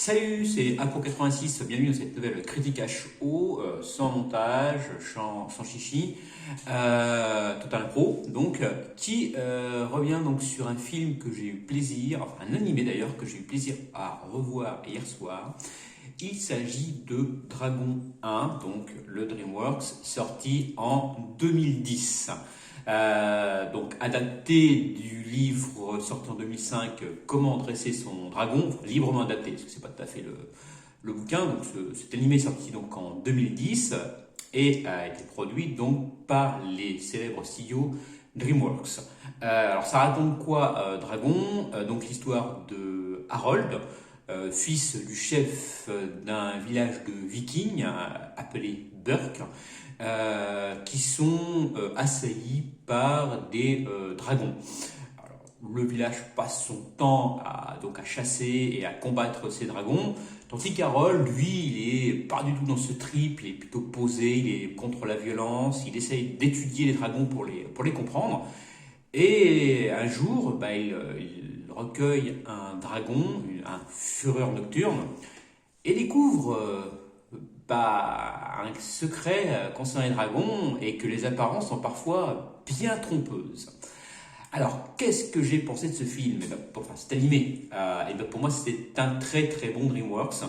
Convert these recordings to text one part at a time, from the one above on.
Salut, c'est Acro86, bienvenue dans cette nouvelle critique HO, sans montage, sans chichi, total impro, donc, qui revient donc sur un film que j'ai eu plaisir, enfin un animé d'ailleurs, que j'ai eu plaisir à revoir hier soir. Il s'agit de Dragon 1, donc le DreamWorks, sorti en 2010. Donc adapté du livre sorti en 2005, Comment dresser son dragon, enfin, librement adapté, parce que c'est pas tout à fait le bouquin. Donc cet animé est sorti donc en 2010 et a été produit donc par les célèbres studios DreamWorks. Alors ça raconte quoi, Dragon? Donc l'histoire de Harold, fils du chef d'un village de vikings appelé Burke, qui sont assaillis par des dragons. Alors, le village passe son temps donc à chasser et à combattre ces dragons, tandis qu'Harold, lui, il est pas du tout dans ce trip, il est plutôt posé, il est contre la violence, il essaye d'étudier les dragons pour les comprendre. Et un jour, il recueille un dragon, un fureur nocturne, et découvre un secret concernant les dragons et que les apparences sont parfois bien trompeuses. Alors, qu'est-ce que j'ai pensé de ce film? Enfin, c'est animé. Pour moi, c'était un très très bon DreamWorks,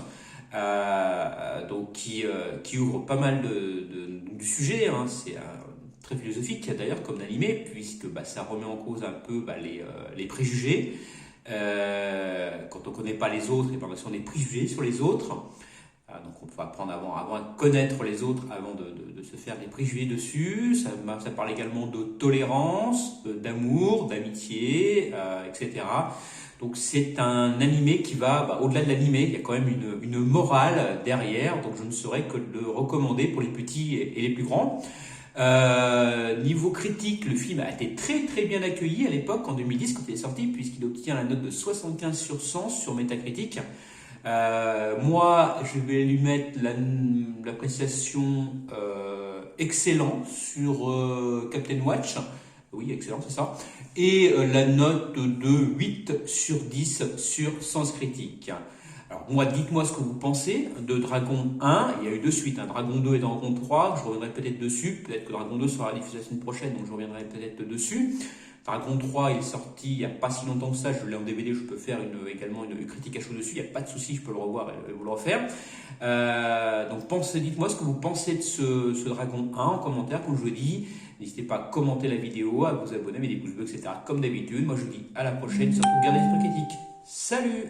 donc qui ouvre pas mal du sujet. Hein. C'est très philosophique d'ailleurs comme animé, puisque ça remet en cause un peu les préjugés. Quand on ne connaît pas les autres, et on a des préjugés sur les autres. Donc on va apprendre avant à connaître les autres avant de se faire des préjugés dessus. Ça parle également de tolérance, d'amour, d'amitié, etc. Donc c'est un animé qui va au-delà de l'animé, il y a quand même une morale derrière, donc je ne saurais que le recommander pour les petits et les plus grands. Niveau critique, le film a été très très bien accueilli à l'époque, en 2010 quand il est sorti, puisqu'il obtient la note de 75 sur 100 sur Metacritic. Moi, je vais lui mettre l'appréciation excellent sur Captain Watch. Oui, excellent, c'est ça. Et la note de 8 sur 10 sur Sens Critique. Alors, moi, dites-moi ce que vous pensez de Dragon 1. Il y a eu deux suites, Dragon 2 et Dragon 3. Je reviendrai peut-être dessus. Peut-être que Dragon 2 sera diffusé la semaine prochaine, donc je reviendrai peut-être dessus. Dragon 3 il est sorti il n'y a pas si longtemps que ça, je l'ai en DVD, je peux faire également une critique à chaud dessus, il n'y a pas de souci, je peux le revoir et vous le refaire. Donc dites-moi ce que vous pensez de ce Dragon 1 en commentaire, comme je vous dis. N'hésitez pas à commenter la vidéo, à vous abonner, à mettre des pouces bleus, etc. Comme d'habitude, moi je vous dis à la prochaine, surtout gardez l'esprit critique. Salut!